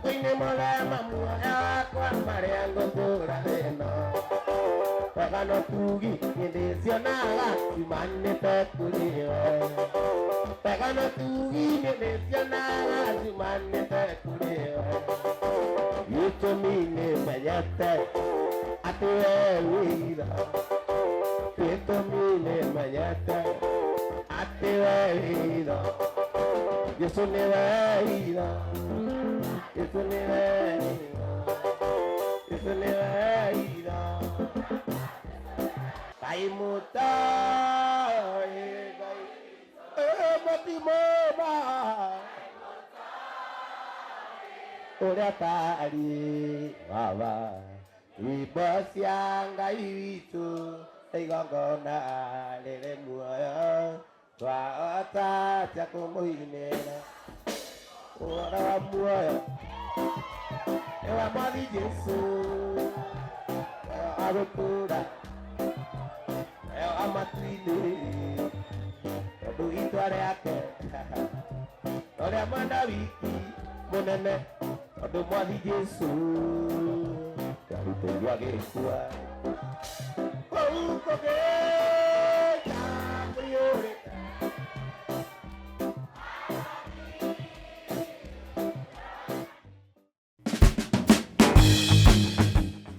Wine molema muoya kwa mariango turadeno. Pagano tugi indesionaga simanete kulio. Pagano tugi indesionaga simanete kulio. Yuto mine mayate ate vida. Yuto mine mayate ate vida. Yo soy vida. Yo soy vida. Yo soy vida. Kaimuta, mati moba. Ora tari, baba. Ibas yang itu, tegongkona lele muaya. Tuata jakumu ini, ora muaya. Ewa mari Yesus, arutura. Amatwini, todo itu ada ake. Olha manda wiki, monene, todo mali Jesus. Dari tunggu age kuat. Oh, koke, priore.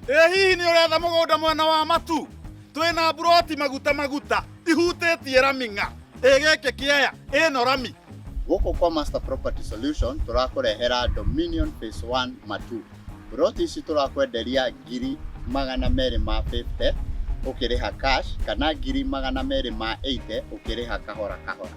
Hihi ni uretha mugunda mwena wa matu. Twina buroti maguta ihutĩtie rami ng'a ĩgĩkĩ kĩaya ĩno rami. Gũkũ kwa Master Property Solution tũrakũrehera Dominion Phase 1 Matu. Buroti ici tũrakwenderia 250 ũkĩrĩha cash kana 280 ũkĩrĩha kahora kahora.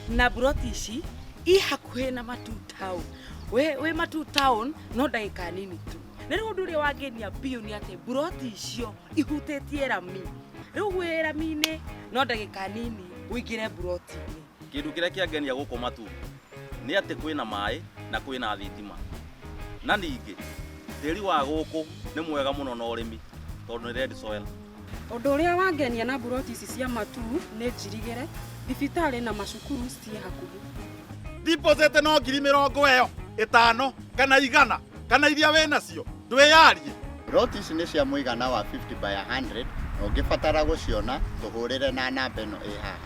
Na buroti ici i hakuhĩ na Matu Town. We Matu Town no ndagĩka nini tu. Nĩrĩo ũndũ ũrĩa wangenia biũ nĩ atĩ buroti icio ihutĩtie rami. Rĩu gwĩ rami-inĩ no ndagĩka nini ũingĩre buroti-inĩ. Kĩndũ kĩrĩa kĩangenia gũkũ Matu nĩ atĩ kwĩna maĩ na kwĩna thitima. Na ningĩ tĩri wa gũkũ nĩ mwega mũno na ũrĩmi tondũ nĩ red soil. Ũndũ ũrĩa wangenia na buroti ici cia Matu nĩ njirigĩre, thibitarĩ na macukuru ciĩ hakuhĩ. Deposit no 50,000 ĩtano kana 100 kana iria wĩ nacio ndwĩyarie. Buroti ici nĩ cia mũigana wa 50 by 100 na ũngĩbatara gũciona tũhũrĩre na namba ĩno ĩ haha.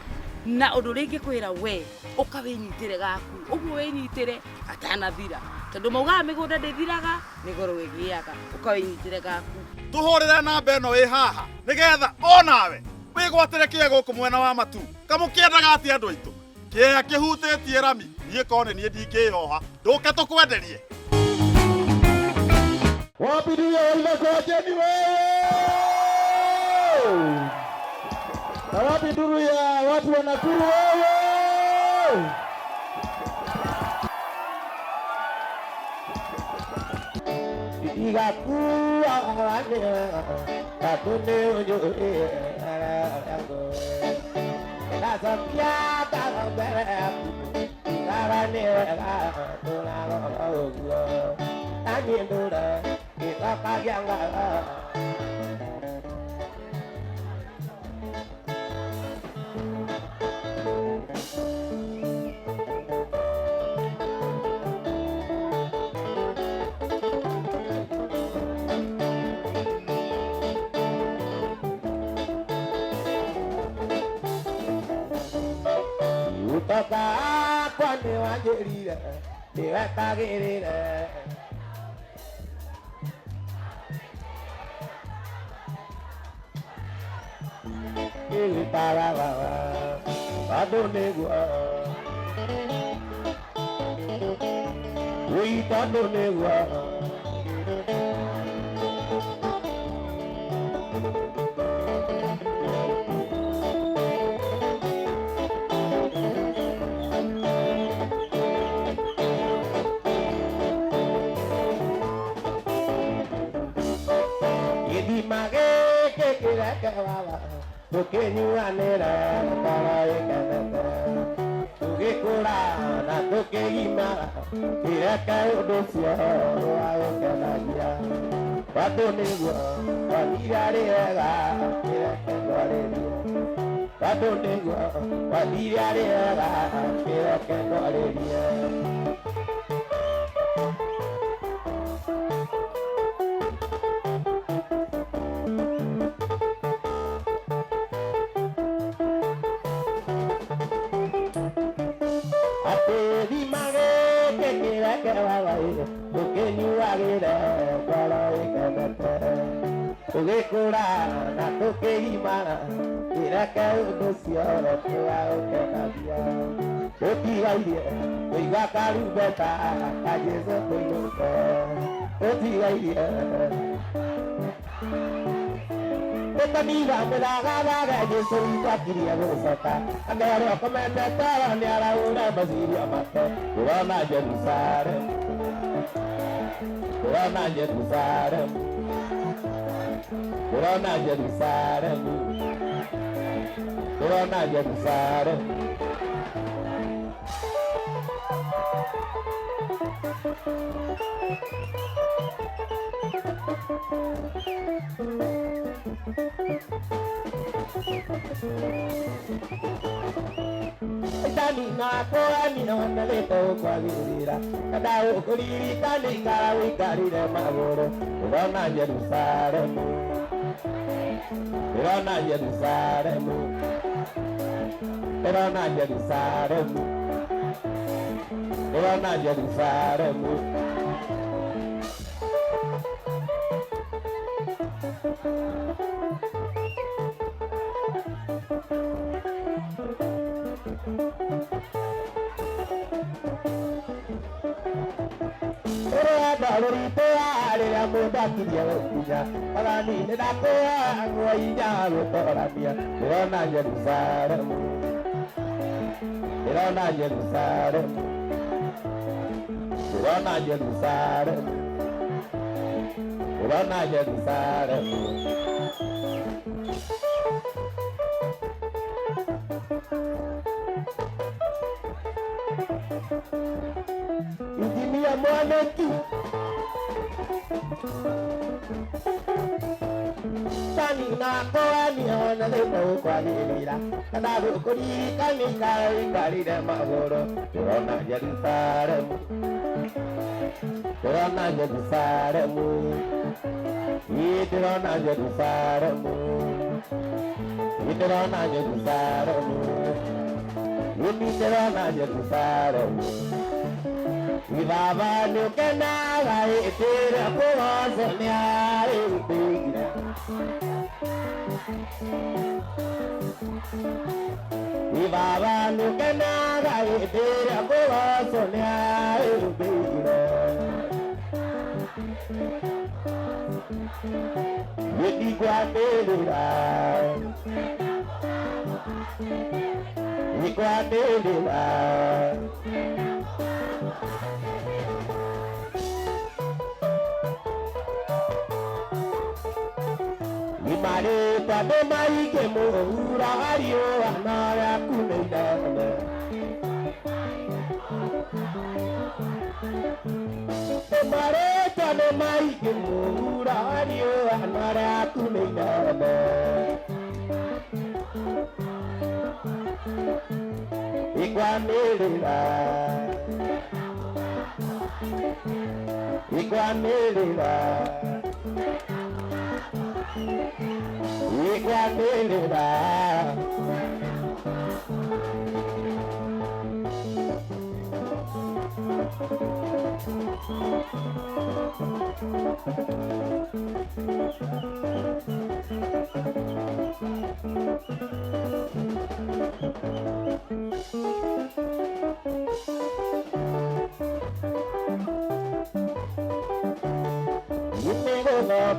Na ũndũ ũrĩa ingĩkwĩra we ũkawĩnyitĩre gaku, ũguo wĩnyitĩre atanathira. Tondũ maugaga mĩgũnda ndĩthiraga nĩ goro wĩgĩaga, ũkawĩnyitĩre gaku. Tũhũrĩre namba ĩno ĩ haha nĩgetha onawe wĩgwatĩre kĩea gũkũ mwena wa Matu. Kamũkĩendaga atĩ andũ aitũ. Kĩea kĩhutĩtie rami niĩ korwo nĩ niĩ ndingĩyoha ndũke tũkwenderie. Wapidia ilakojeni wewe. Na wapi duru ya watu wanakuru wewe. Igakuwa wane katune ujo yango. Nasambia tagambere karane tulalo Anindura ikakayanga. Utaka kwani wanjerira niwatagirira. Para Adonegua, we Adonegua. Idi mage ke kira kawa. Tukenyuanira para ekanata tukikura na tukegima iraka udosia aekanagia Badonegua walirarega iraka waleria Badonegua walirarega iraka waleria Ate di mage ke kira ke walai Uke nyuagire walai kanate Uke kura na tuke himana Kira ke udosioro kua uke nabia Uki gairie Uiga karu beta Kajeso kuinuko Uki gairie Esta vida me da gana yo soy quería gozar. Andare come me stava nella una basilia matta. Corona Jerusalem. Corona Jerusalem. Corona Jerusalem. Corona Jerusalem. Nina koa nina naleto kwa virira kada ukuliri kani kara wikari de magoro Corona Jerusalem Corona Jerusalem Corona Jerusalem Corona Jerusalem Dorito ale la muda kiria kuja Parani ne da ko ngoi ja lo tora mia Corona Jerusalem Corona Jerusalem Corona Jerusalem Corona Jerusalem Idimia mwaneki Tani na koa ni ona le po kwa lira kada ko di kani kari de magoro Corona Jerusalem Corona Jerusalem Corona Jerusalem Corona Jerusalem Corona Jerusalem Ibaba no kenara etera poa sonia ebira Ibaba no kenara etera poa sonia ebira Yedi guadelera Iguadelera Mare tabe mai ke mura ario anara kuneida Mare tabe mai ke mura ario anara kuneida Iguanelera Iguanelera Iguanelera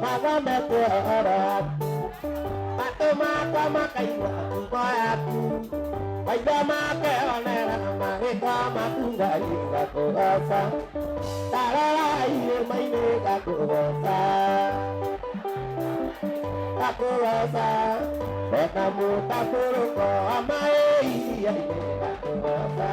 Pagame kuara Matema kama kaiwa kubayaku Baida make onera Maheka matunga ika kuasa Tarara ile maine kakuasa Kakuasa Beka muta kuruko Amae iya ile kakuasa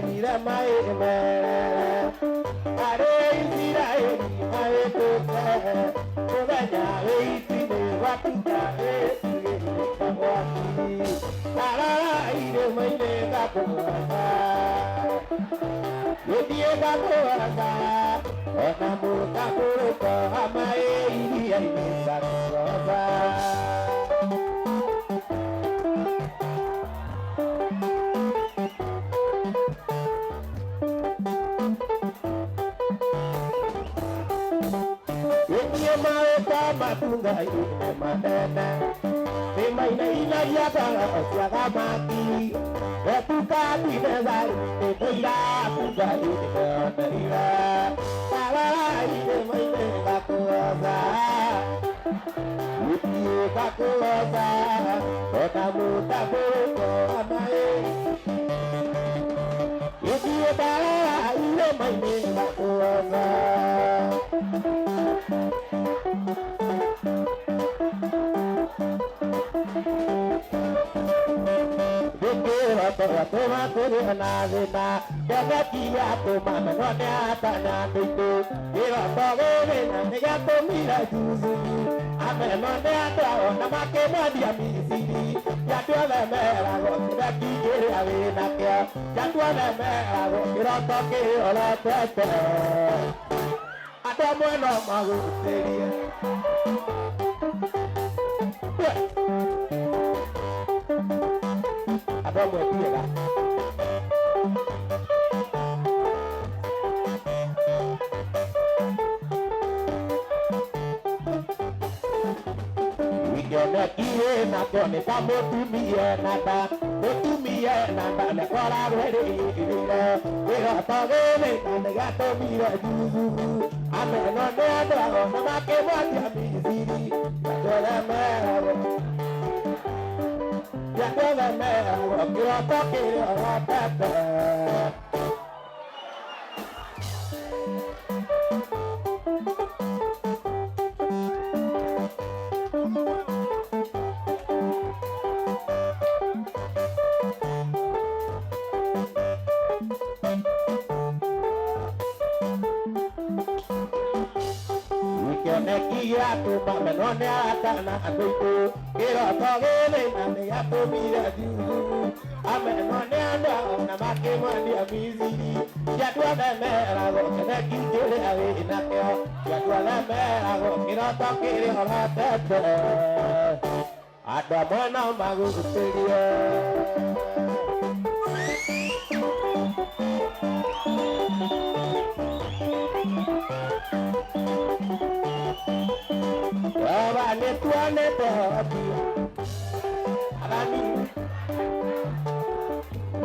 Mira mai mere are mira ai toka toda ya veiti de vatinga Utiega kuaga ona muka kuruko amae iria imesa kuaga Utie maeta matunga ine manene Timaina ina yaka osiaga maki Epuka tineza ina kuga ine onera Tala ine maine kakuaza Utie kakuaza Kona muta kuruko amae Utie tala ine maine kakuaza Toma kuri anazina Jaga kia toma menone atanya bitu Ira togene na nega tomira juzuni Ame menone atao na make madia misiri Jadua le mera go kira kikiri avina kia Jadua le mera go kira toki ola tete Ada bueno magu seria Ada bueno tiga Wikene kie na kone kamo tumie nada Tumie nada le kola gwere irire Wira togene na nega tomira juzu Ame no ne adrago na make mwati amiziri Yadole mero Yadole mero Kira toki ora tete Kia tuma menone atana andoitu Kira togele nane yato mira juzu Amenone anda na make mwani amiziri Yadua le mera go kene kikere ave inakeo Yadua le mera go kira tokiri ola tete Ada mana magu kuteria Abane tuane te hapia Alani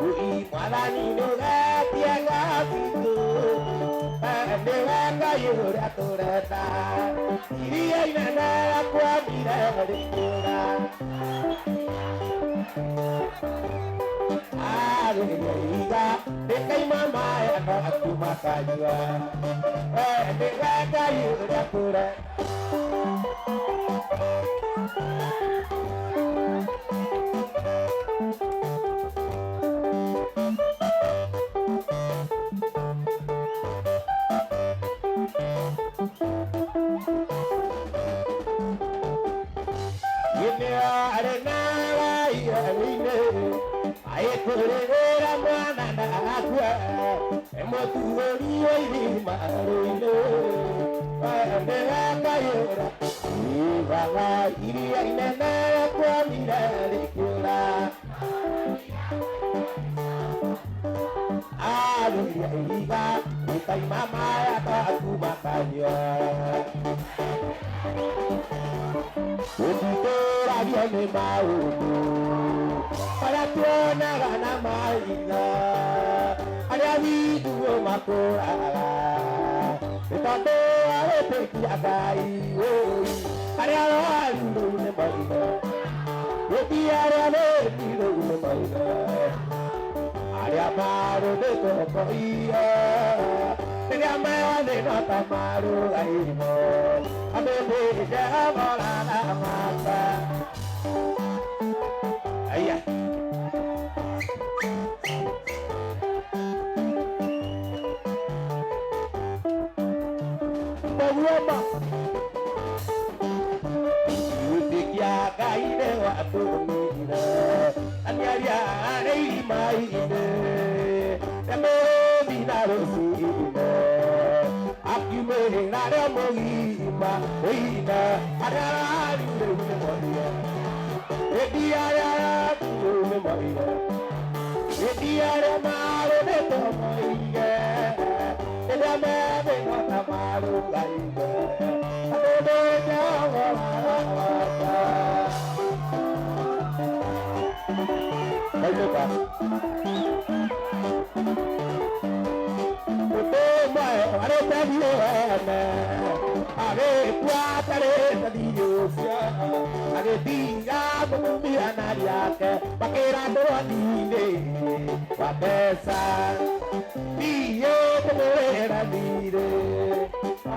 Ui malani no gatia gafitu Ande wanga yura toreta Iria inana kwa mira rikura Iga Dekai mama ya no aku makajua Ande wanga yura toreta Mama ya aku makanya Untuk lagi ni mau Pada tuana gana maina Ada hidu makura Tetapi ada pekia kai Ada lalu ni maina Jadi ada hidu maina Ada baru de iya Tidak mana nota maru aimo Ame beja bola na mata Ayah Bawa Yudik ya kaide waktu mina Anya ya nei mai ide Demo bina rosine Akime nare mogima Oina Adara Yume Moria Ediara Yume Moria Ediara Maro de Tomoria Edame de Notamaru Gaiga Adode Jawa Baik Are tabio are cuatare tadios are dinga bumi anaria ke pakera do dine watesa dio pomera dire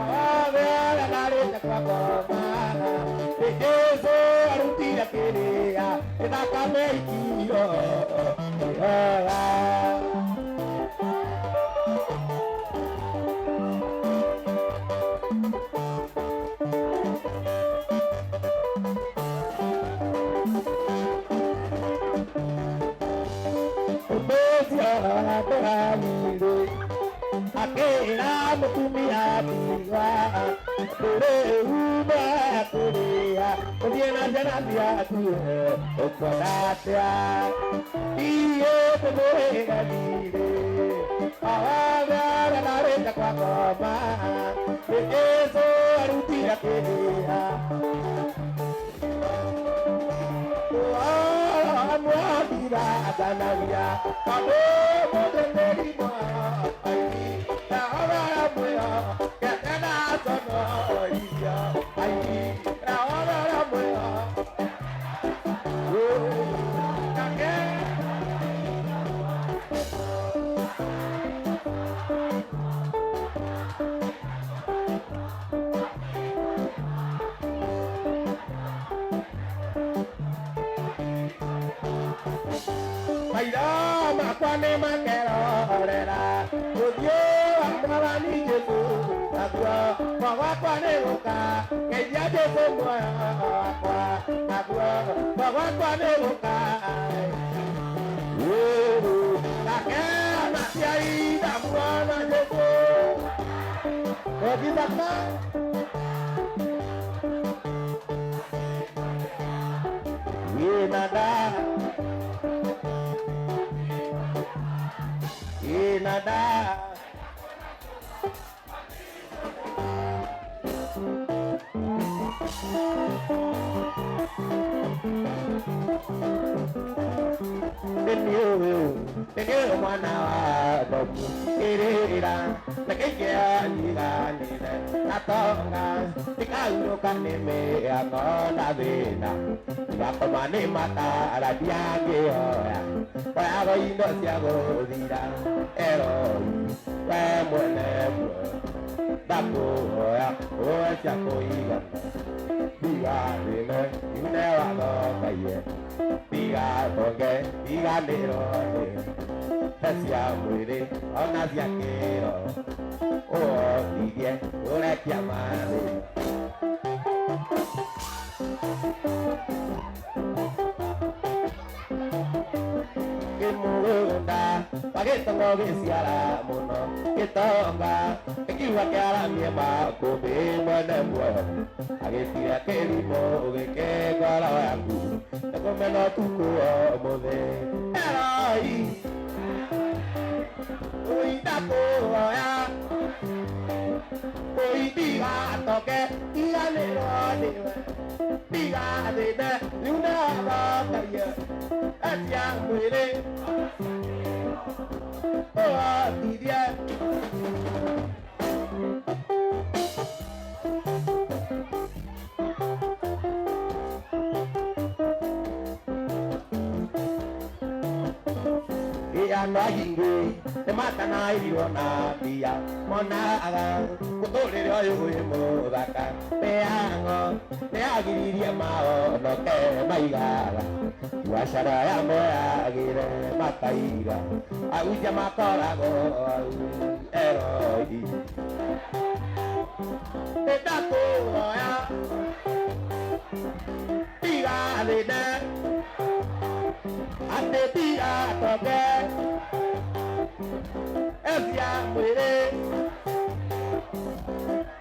ave ala gare takwa mana eso arutira querea eda kameikio Akera mutumia biwa kore uba korea odiena jana dia tuhe okodatia iyo tebore gadire awaga rare takwa koma eso arutia kedia amwabira adanavia kabo moderneri mo Makwane makero orera Odio amara ni Jesu Agua Magwakwane luka Keja Jesu mwa Agua Magwakwane luka Kake Anasia ida mwana Jesu Ogi zakma Yenada Nada Tenyo mwana wa dobu Irira Nakeja nila nila Natonga Tikauro kaneme Akona vina Wakomane mata Aradiage oya Wago indo siago dira Eroi Wemwene Dako oya Oya siako igana Biga dine Yune wado kaye Biga toge Biga nero Tesia muere Ona siakero Oh dige Ore kiamane Munda, pagetongo gesiara muno, ketonga, ekiwa kiara miema kobe mwana mwa, agetia kelimo geke gwala yangu, nakomeno tuko mode, eroi, uidako ya, uidiga toke, iya lero dewa, diga dede, luna bakaya. Yang muere oh dia yang lagi te mata na iriona dia mona aga kutole ro mo daka peango te agiriria mao no ke maigaga washara ya mo agire makaiga auja makorago eroi te dako ya tiga de ate tiga toke Ezia mwere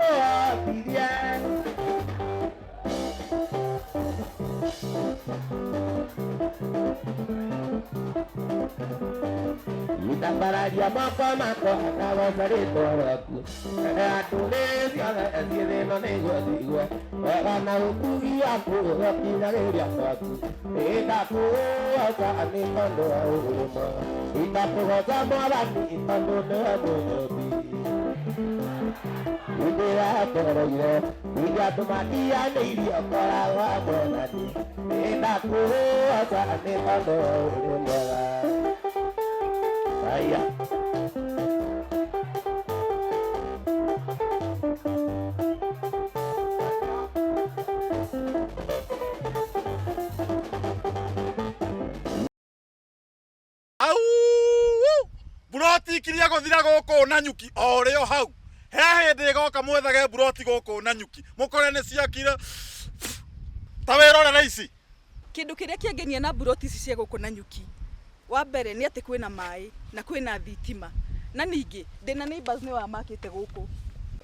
oh bidia Itambararia moko akawa sarito waku Atulezi ala ezire no nego digwe Egana ukugi aku Kinyageria kwaku Itakuwa anikondo uruma Itakuwa morani itondo nebuyobi Idira toroire Igatumatia neirio kora wa mwenani Itakuwa anikondo uruma Aya. Au! Buroti kiria guthira guku na nyuki o rio hau. He hindi goka mwethage buroti guku na nyuki. Mukore ni ciakire. Tawirorera ici. Kindu kiria kiangenia na buroti ici cia guku na nyuki. Wa mbere ni ati kwina mai na kwina thitima. Na ningi ndina neighbors ni wa makite guku.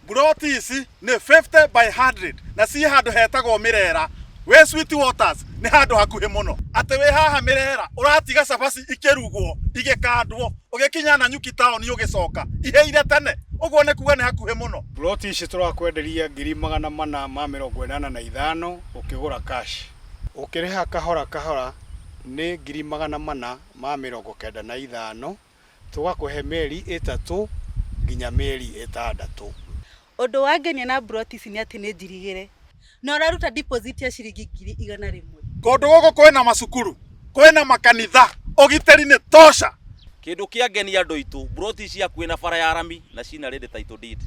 Buroti ici ni 50 by 100 na ci handu hetagwo Mirera. We Sweet Waters ni handu hakuhi muno. Ati we haha Mirera uratiga cabaci ikirugwo igikandwo ugikinya na nyuki town ugicoka iheire tene uguo ni kuga ni hakuhi muno. Buroti ici turakwenderia 485 ukigura cash. Ukiriha kahora kahora ni 495 tugakuhe meri 3 nginya meri 6. Undu wangenia na buroti ici ni ati ni njirigire na uraruta deposit ya ciringi 100 Kundu guku kwina macukuru kwina makanitha ugiteri ni tosha. Kindu kiangenia andu itu buroti ici kwina bara ya rami na cina ready title deed.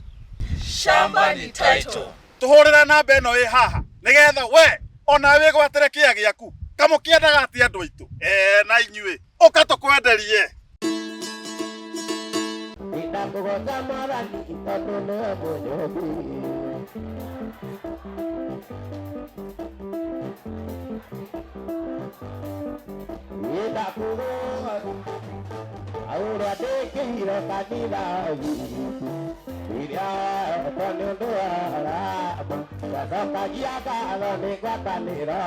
Shamba ni title. Tuhurira namba ino ĩ haha nigetha we ona we gwatire kia giaku kamukiendaga ati andu itu na inyue uka tukwenderie. Itakugoza morani itondo nebuyobi Itakugoza Aura dekihire kanitha Iria tonunduarama Gacokagia gatho ni ngwatanĩro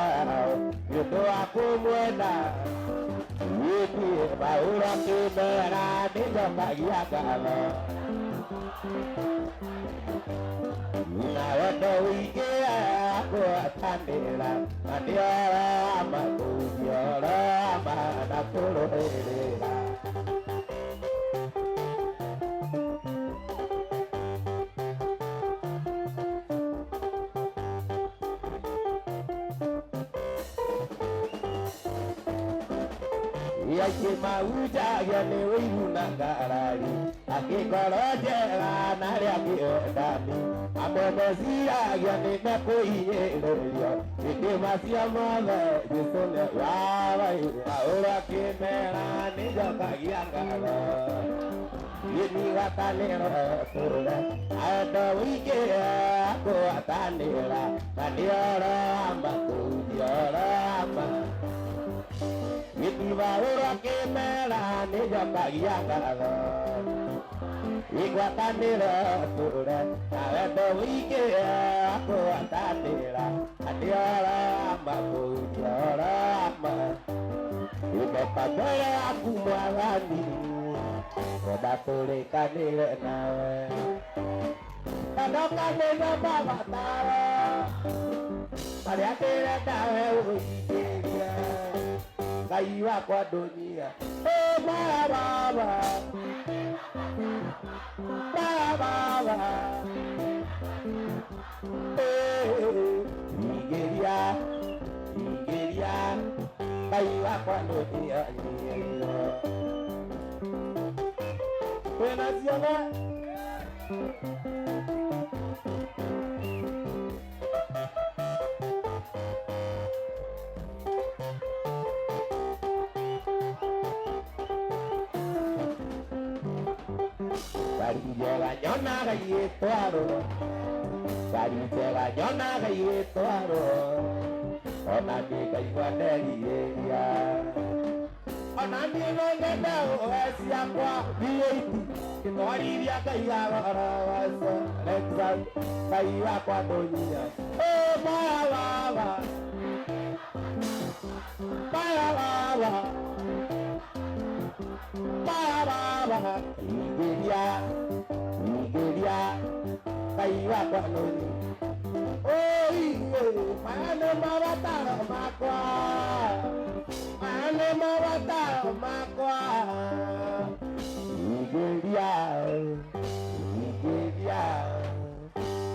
Nĩũndũ wa kũmwenda Wĩtie Paulo Kĩmera nĩnjokagia ngatho Na wendo wĩingĩ ngwatanĩra Na nĩorama kũnyorama na kũrũĩrĩra Yake mauja yane wĩruna ngarari Akĩngoro njega narĩa kĩendani Amemeciragia nĩmekũhinyĩrĩrio Hĩndĩ macio mothe Jesũ nĩ wabaire Paulo akĩmera nĩnjokagia ngatho Ini ngwatanĩro tũre Endo wĩingĩ ngwatanĩra Na nĩorama kũnyorama Paulo Kĩmera nĩnjokagia ngatho Igwatanĩro tũre na wendo wĩingĩ ngwatanĩra na nĩorama kũnyorama Imepa mbere yaku Mwathani Ngwenda tũrĩkanĩre nawe Tandokanĩre mabataro marĩa ndĩrenda we ũhingĩrie Ngai wakwa ndũnyia baba Ingĩria Ngai wakwa ndũnyia Kwĩna ciana Garijega nyonaga yĩtwaro Garijega nyonaga yĩtwaro Ona nĩngaigua nderirĩria nani no ngenda oesia kwa VAT kĩtwarithia Ngai agorogoco Alexa Ngai wakwa ndũnyia baba ingĩria Ngai wakwa ndũnyia mane mabataro makwa ingĩria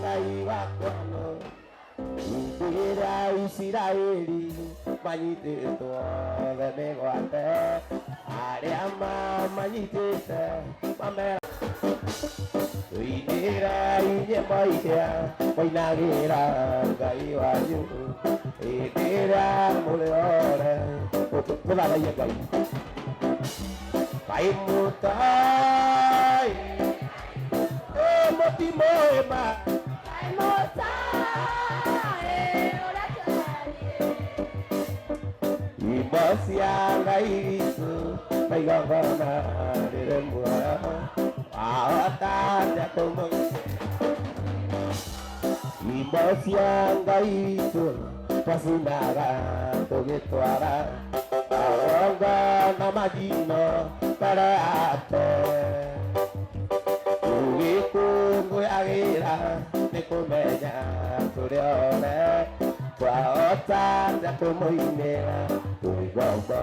Ngai wakwa ingĩra Isiraeli manyitĩtwo othe mĩgwate arĩa mamanyitĩte mamera tuinĩra inyĩmbo iria moinagĩra Ngai wanyu hĩndĩ ĩrĩa mũrĩ ore mũtharagia Ngai Ngai mũtai mũtimũĩma imbo cia Ngai witũ na igongona rĩrĩ muoyo wahota atĩa kũmũgĩa imbo cia Ngai witũ twacinaga tũgĩtwara magongona majino mbere yake tũgĩkũngũyagĩra nĩ kũmenya tũrĩ ore twahota atĩa kũmũinĩra tũrĩ ngombo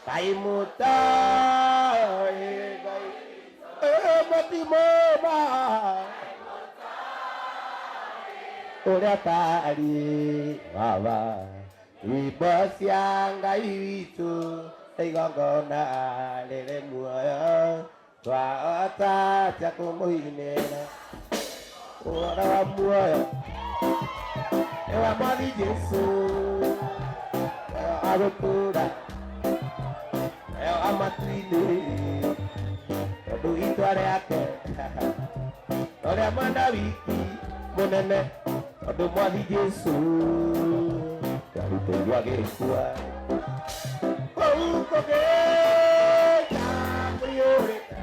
Ngai mũtai mũtimũma ũrĩa tariĩ baba imbo cia Ngai witũ na igongona rĩrĩ muoyo twahota atĩa kũmũinĩra ũhoro wa muoyo nĩ wa Mwathi Jesũ agũtũũra amatu-inĩ tondũ itwa rĩake ũrĩa mwana wiki mũnene tondũ Mwathi Jesũ ndarutĩirwo agĩkua kũu kũgĩta kũiyũrĩte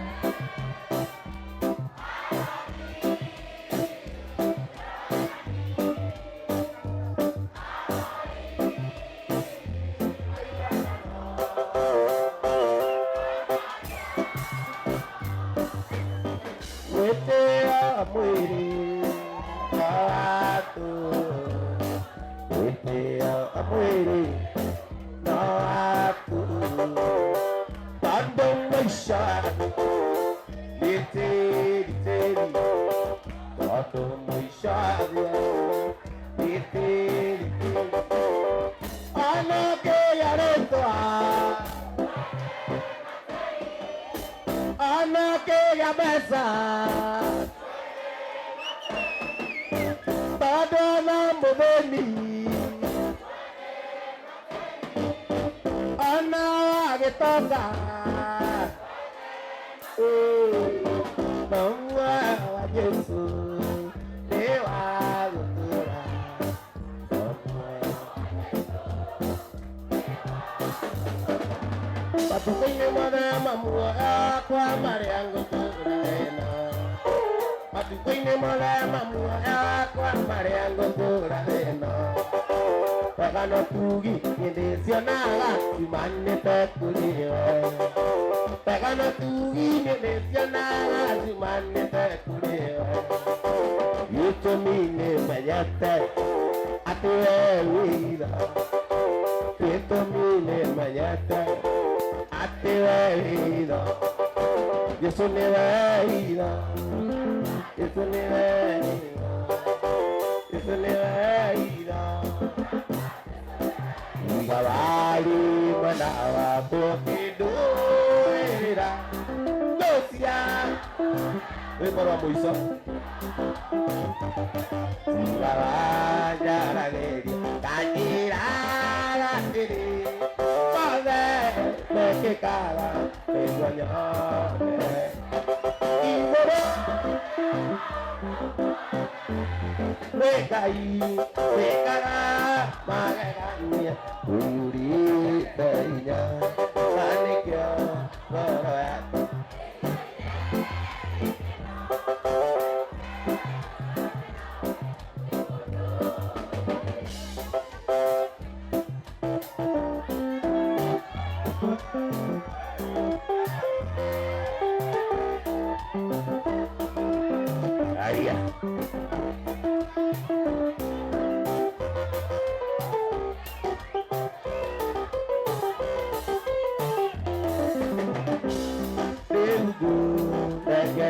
mwĩrĩ wa watu mwĩrĩ na watu bado maisha ni teri bado maisha ni teri anake yaretwa anake yabesa bado na mudeni ana agetoka mama wa Yesu ni wa gutura patukaine mwana mamua kwa mariango turena patukaine mwana mamua kwa mariango turena pagano tugi ndesionaga simanete kuriwe pagano tugi ndesionaga simanete kuriwe yuto mine mayate atiwe wira yuto mine mayate atiwe wira Yesu ni wira Yesu ni wira Yesu ni wira Ngawali manawa pokiduira Lucia Wekoro mwiso Ngawanya rageri Kanira rageri Pode Meke kala Peguanyone Iboro Wekai Wekara Magaganya Uri inya manikyo ngoroat Aria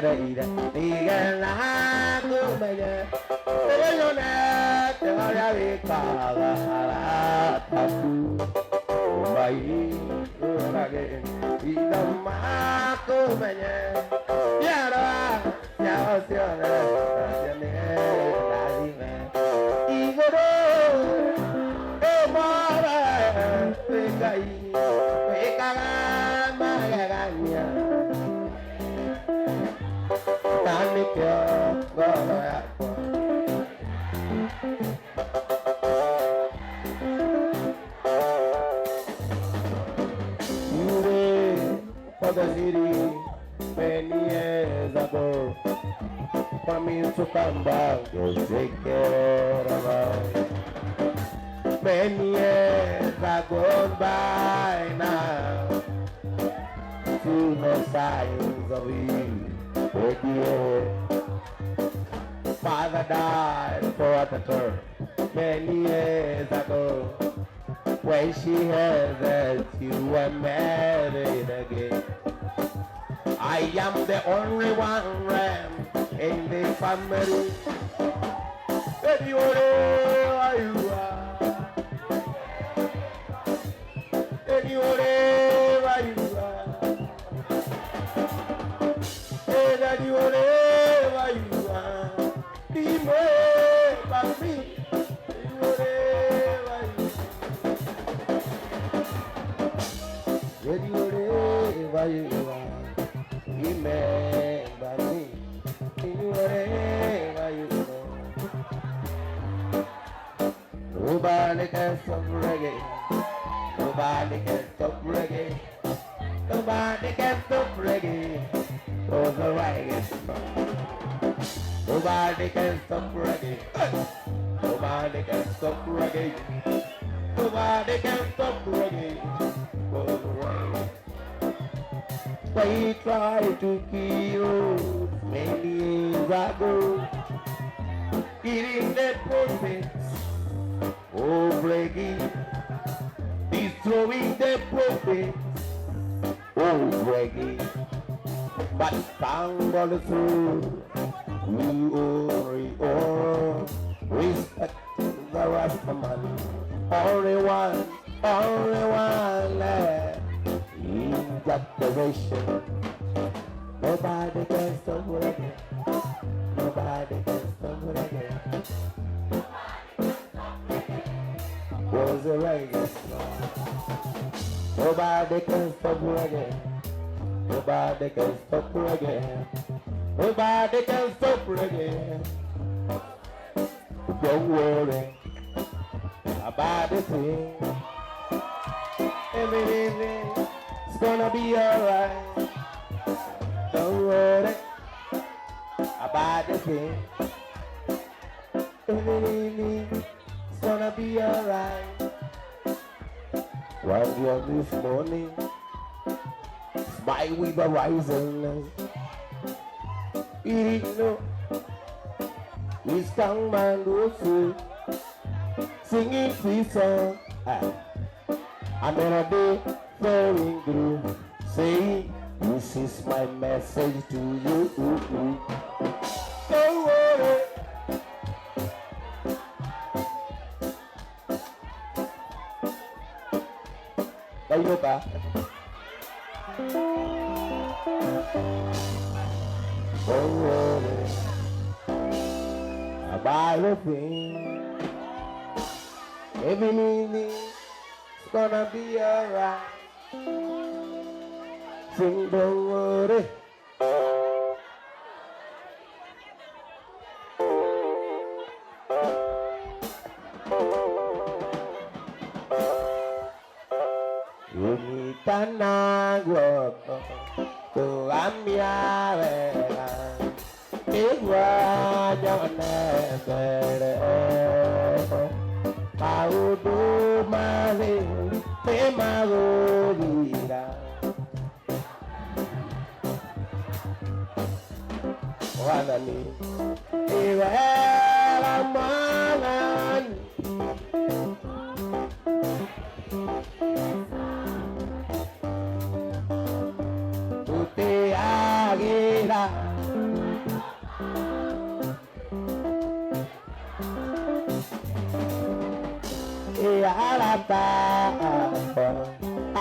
Ira diga la kumaya pero na te voy a vicar tapu mai urage ida ma kumaya ya ra ya osiona ya ne la dime igoro e mara te kai pe kaga ma ganya Tanikyo ngoroat You wait for the city many years ago for me to come back and take care of us. Many years are gone by now, see no signs of you. Father died for the turn many years ago. When she heard that you were married again, I am the only one ram in the family. Anywhere you are, anywhere you are. Whatever you are, be more about me. Whatever you are, be more about me. Whatever you know, nobody can stop reggae. Nobody can stop reggae. Nobody can stop reggae. Oh, the reggae song. Nobody can stop reggae. Nobody can stop reggae. Nobody can stop reggae. Oh, the reggae. They tried to kill many years ago. Eating the prophets. Oh, reggae. Destroying the prophets. Oh, reggae. But thank God through we all respect the Rastaman. Only one left in that direction. Nobody can stop reggae. Nobody can stop reggae. Was a reggae song. Nobody can stop reggae. Nobody can stop reggae. Nobody can stop reggae. Don't worry about the thing. Everything's gonna be alright. Don't worry about the thing. Everything's gonna be alright. One day this morning, by we the rising, you know, we stand man do singing free song, and then a day flowing through, saying, this is my message to you. Don't worry. Kayo ba? Don't worry about a thing. Everything's gonna be alright. Sing, don't worry. Unyitana guoko tuamia wega igua nyone mbere maundu mathi nĩ magũthira wathani nĩ wega mwathani tũtĩagĩra arata akwa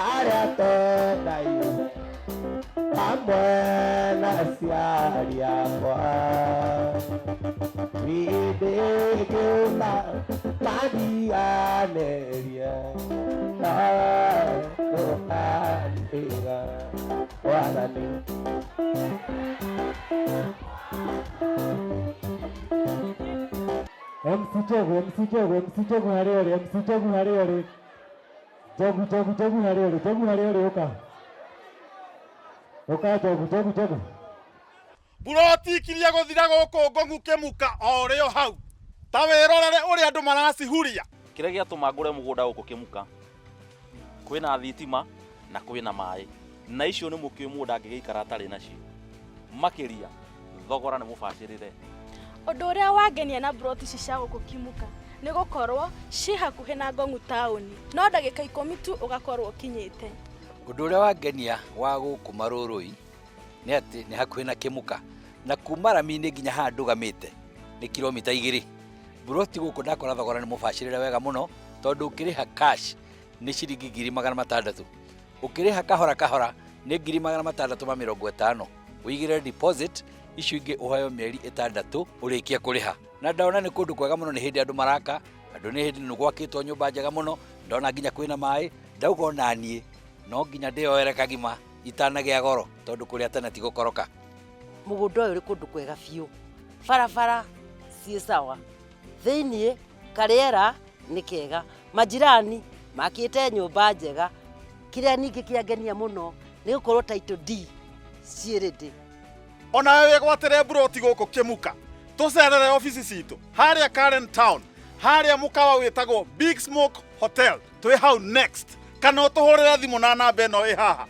arĩa twendaine hamwe na aciari akwa hĩndĩ ĩngĩũka mathianĩrie no tũkandĩga wathani MC Jogu harĩa ũrĩ MC Jogu harĩa ũrĩ Jogu harĩa ũrĩ ũka Jogu Buroti ikiria gũthira gũkũ Ngong'u Kĩmuka o rĩo hau ta wĩrorere ũrĩa andũ maracihuria kĩrĩa gĩatũma ngũre mũgũnda gũkũ Kĩmuka kwĩna thitima na kwĩna maĩ na icio nĩ mũkĩo mũndũ angĩgĩikara atarĩ nacio makĩria thogora nĩ mũbacĩrĩre. Ũndũ ũrĩa wangenia na buroti ici cia gũkũ Kĩmuka nĩ gũkorwo ci hakuhĩ na Ngong'u taũni no ndagĩka 10 tu ũgakorwo kinyĩte. Ũndũ ũrĩa wangenia wa gũkũ Marũrũi nĩ atĩ nĩ hakuhĩ na Kĩmuka na kuma Rami-inĩ nginya haha ndũgamĩte nĩ kilomita 2. Buroti gũkũ ndakora thogora nĩ mũbacĩrĩre wega mũno tondũ ũkĩrĩha cash nĩ ciringi 600,000 ũkĩrĩha kahora nĩ 650,000 ũigĩrĩre deposit icio ingĩ ũhayo mĩeri 6 ũrĩkia kũrĩha. Na ndaona nĩ kũndũ kwega mũno, nĩ hĩndĩ andũ maraka, andũ nĩ hĩndĩ nĩ gwakĩtwo nyũmba njega mũno, ndona nginya kwĩna maĩ, ndauga ona niĩ no nginya ndĩoere kagima itanagĩa goro tondũ kũrĩa tene ti gũkoroka. Mũgũnda ũyũ ũrĩ kũndũ kwega biũ, barabara ciĩ sawa, thĩiniĩ karĩera nĩ kega, majirani makĩte nyũmba njega. Kĩrĩa ningĩ kĩangenia mũno nĩ gũkorwo title D ciĩrĩndĩ. Ona wewe gwatĩre buroti gũkũ Kĩmuka tũcerere ofici citũ harĩa Karen Town harĩa mũkawa wĩtagwo Big Smoke Hotel twĩ hau next, kana ũtũhũrĩre thimũ na namba ĩno ĩ haha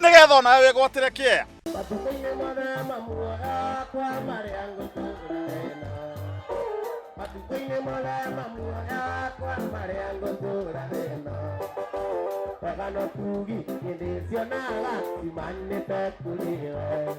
nĩgetha ona wewe gwatĩre kĩea. Matuko-inĩ marĩa mamuoya kwa marĩa ngũtũũra na matuko-inĩ marĩa mamuoya kwa marĩa ngũtũũra na wega no tugi hĩndĩ cionaga cimanĩte kũrĩ we.